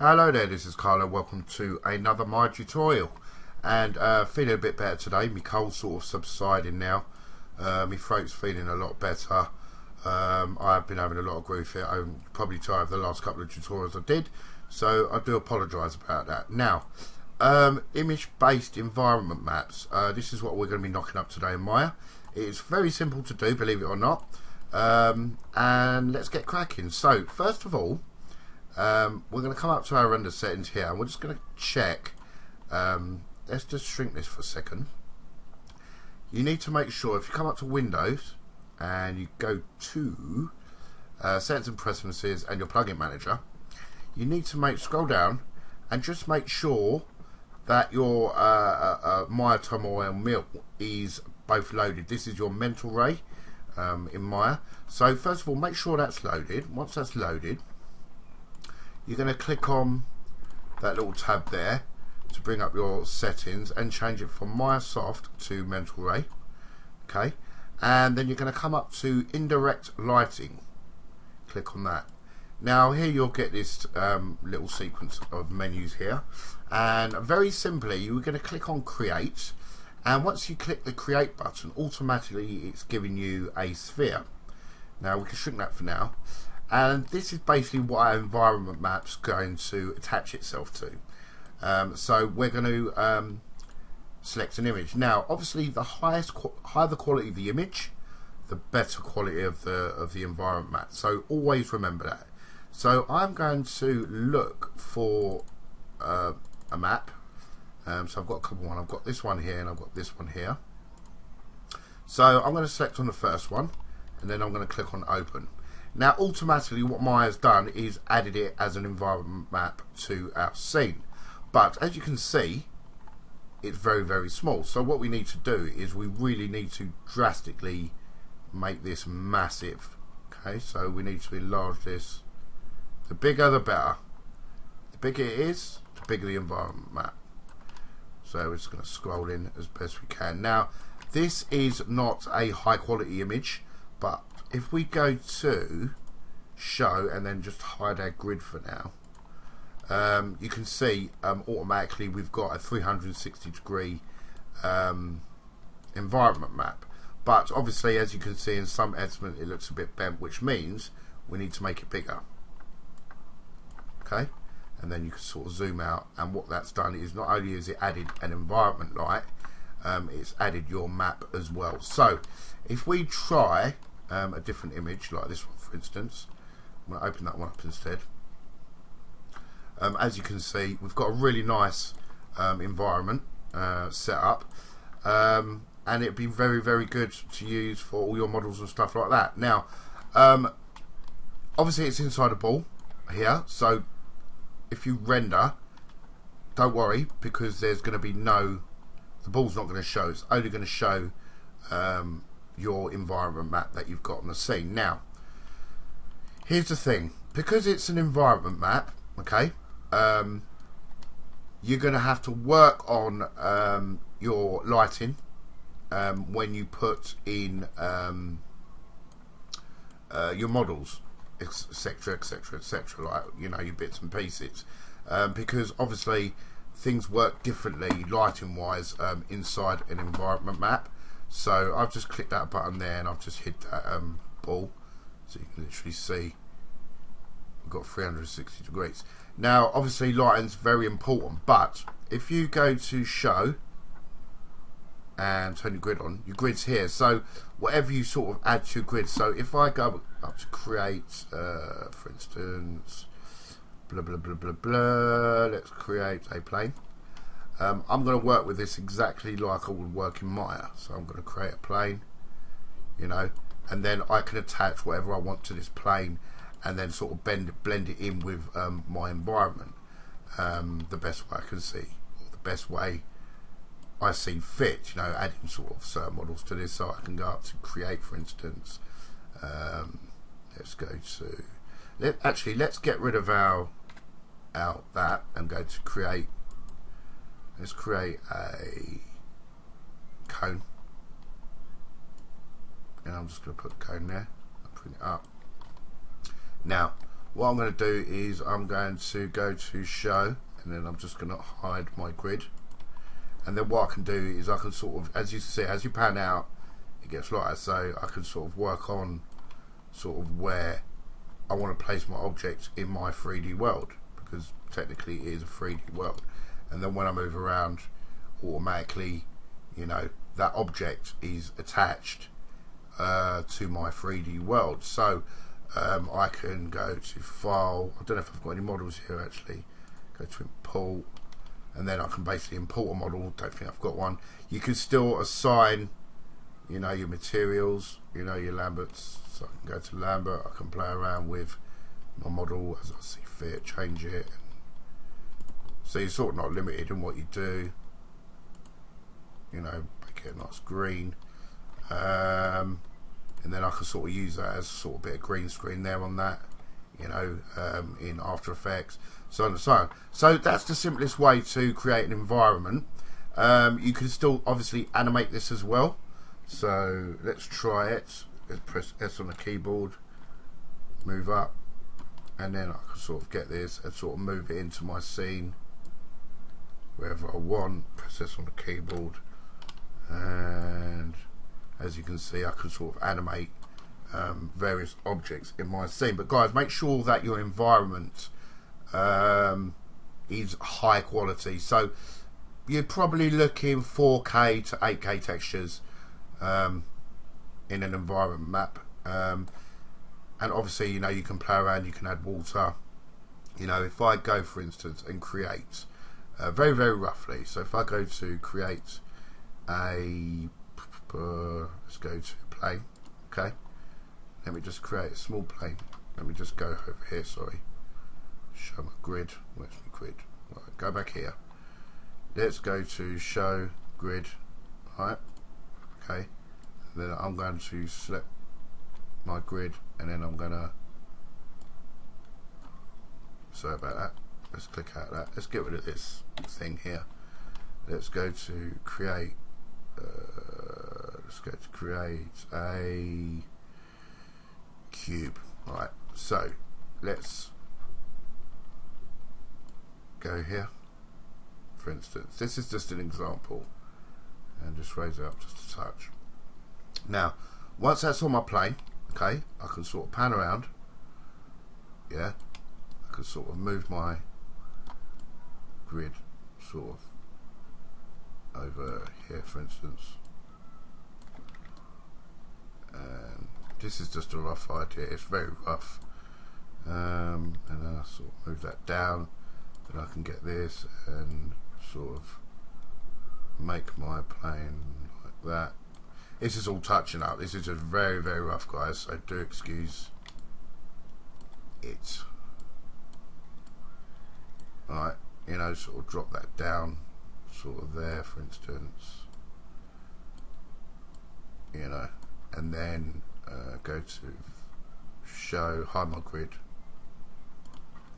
Hello there, this is Carlo. Welcome to another my tutorial. And feeling a bit better today. My cold's sort of subsiding now. My throat's feeling a lot better. I've been having a lot of grief here. I'm probably tired of the last couple of tutorials I did, so I do apologise about that. Now, image-based environment maps. This is what we're going to be knocking up today in Maya. It's very simple to do, believe it or not. And let's get cracking. So, first of all, we're going to come up to our render settings here, and we're just going to check. Let's just shrink this for a second. You need to make sure, if you come up to Windows and you go to Settings and Preferences and your plugin manager, you need to scroll down and just make sure that your Maya turmoil mill is both loaded. This is your mental ray in Maya. So first of all, make sure that's loaded. Once that's loaded, you're going to click on that little tab there to bring up your settings and change it from Maya Soft to Mental Ray. Okay, and then you're going to come up to Indirect Lighting. Click on that. Now here you'll get this little sequence of menus here, and very simply you're going to click on Create, and once you click the Create button, automatically it's giving you a sphere. Now we can shrink that for now. And this is basically what our environment map's going to attach itself to. So we're going to select an image. Now, obviously, the higher the quality of the image, the better quality of the environment map. So always remember that. So I'm going to look for a map. So I've got a couple one. I've got this one here, and I've got this one here. So I'm going to select on the first one, and then I'm going to click on Open. Now automatically what Maya's done is added it as an environment map to our scene, but as you can see it's very, very small. So what we need to do is we really need to drastically make this massive. Okay, so we need to enlarge this. The bigger the better. The bigger it is, the bigger the environment map. So we're just going to scroll in as best we can. Now this is not a high quality image, but if we go to show and then just hide our grid for now, you can see automatically we've got a 360 degree environment map. But obviously, as you can see in some estimate, it looks a bit bent, which means we need to make it bigger. Okay, and then you can sort of zoom out, and what that's done is not only is it added an environment light, it's added your map as well. So if we try a different image like this one, for instance, I'm going to open that one up instead. As you can see, we've got a really nice environment set up, and it'd be very, very good to use for all your models and stuff like that. Now obviously it's inside a ball here, so if you render, don't worry, because there's going to be the ball's not going to show. It's only going to show your environment map that you've got on the scene. Now here's the thing, because it's an environment map, okay, you're going to have to work on your lighting when you put in your models, etc, etc, etc, like, you know, your bits and pieces, because obviously things work differently lighting wise inside an environment map. So I've just clicked that button there, and I've just hit that ball, so you can literally see we've got 360 degrees. Now obviously lighting's very important, but if you go to show and turn your grid on, your grid's here. So whatever you sort of add to your grid, so if I go up to create, for instance, blah blah blah blah blah, let's create a plane. I'm going to work with this exactly like I would work in Maya. So I'm going to create a plane, you know, and then I can attach whatever I want to this plane, and then sort of blend it in with my environment the best way I can see, or the best way I see fit, you know, adding sort of certain models to this. So I can go up to create, for instance. Let's go to, let's get rid of our that and go to create. Let's create a cone, and I'm just going to put the cone there. I'll bring it up. Now what I'm going to do is I'm going to go to show, and then I'm just going to hide my grid. And then what I can do is I can sort of, as you see, as you pan out, it gets lighter, so I can sort of work on sort of where I want to place my object in my 3D world, because technically it is a 3D world. And then when I move around, automatically, you know, that object is attached to my 3D world. So I can go to file, I don't know if I've got any models here actually, go to import, and then I can basically import a model. Don't think I've got one. You can still assign, you know, your materials, you know, your Lamberts. So I can go to Lambert, I can play around with my model as I see fit, change it. So you're sort of not limited in what you do, you know, make it a nice green. And then I can sort of use that as sort of a bit of green screen there on that, you know, in After Effects, so on and so on. So that's the simplest way to create an environment. You can still obviously animate this as well. So let's try it. Let's press S on the keyboard, move up, and then I can sort of get this and sort of move it into my scene wherever I want. Press S on the keyboard, and as you can see, I can sort of animate various objects in my scene. But guys, make sure that your environment is high quality. So you're probably looking 4K to 8K textures in an environment map. And obviously, you know, you can play around, you can add water. You know, if I go, for instance, and create, very, very roughly, so if I go to create a, let's go to plane, okay, let me just create a small plane. Let me just go over here, sorry, show my grid. Where's my grid? Right, go back here, let's go to show grid, right, okay, then I'm going to select my grid, and then I'm gonna, sorry about that, let's click out of that, let's get rid of this thing here, let's go to create, let's go to create a cube. Right, so let's go here, for instance. This is just an example, and just raise it up just a touch. Now once that's on my plane, okay, I can sort of pan around, yeah, I can sort of move my grid sort of over here, for instance, and this is just a rough idea, it's very rough, and then I sort of move that down, then I can get this and sort of make my plane like that. This is all touching up, this is just very, very rough, guys, so do excuse it. Alright, you know, sort of drop that down sort of there, for instance, you know, and then go to show, hide my grid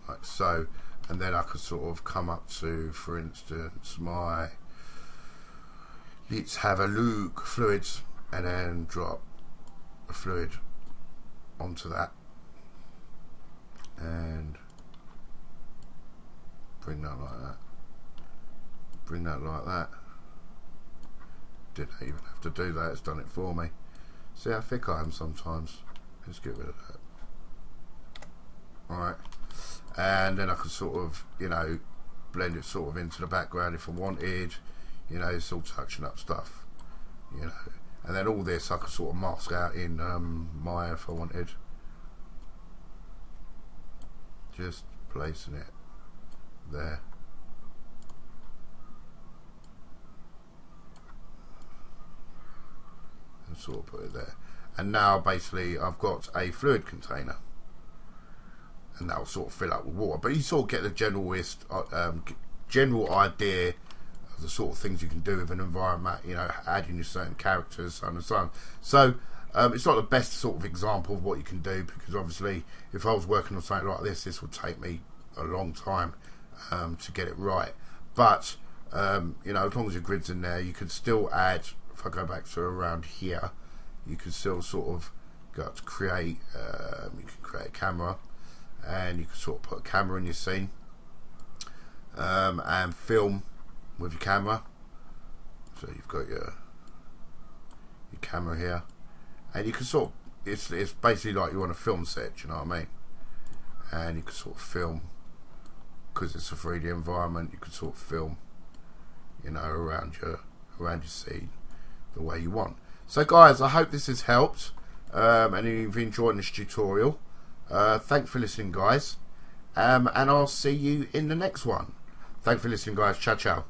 like so, and then I could sort of come up to, for instance, my, let's have a look, fluids, and then drop a fluid onto that and bring that like that, bring that like that. Didn't even have to do that, it's done it for me. See how thick I am sometimes. Let's get rid of that. Alright, and then I can sort of, you know, blend it sort of into the background if I wanted, you know, it's all touching up stuff, you know, and then all this I could sort of mask out in Maya if I wanted, just placing it there. And sort of put it there, and now basically I've got a fluid container, and that'll sort of fill up with water, but you sort of get the general idea of the sort of things you can do with an environment, you know, adding your certain characters, so on and so on. So it's not the best sort of example of what you can do, because obviously if I was working on something like this would take me a long time to get it right, but you know, as long as your grid's in there, you can still add. If I go back to around here, you can still sort of go up to create, you can create a camera, and you can sort of put a camera in your scene and film with your camera. So you've got your camera here, and you can sort of, it's basically like you're on a film set, you know what I mean? And you can sort of film, because it's a 3D environment, you can sort of film, you know, around your scene the way you want. So guys, I hope this has helped, and you've enjoyed this tutorial. Thanks for listening, guys, and I'll see you in the next one. Thanks for listening, guys. Ciao ciao.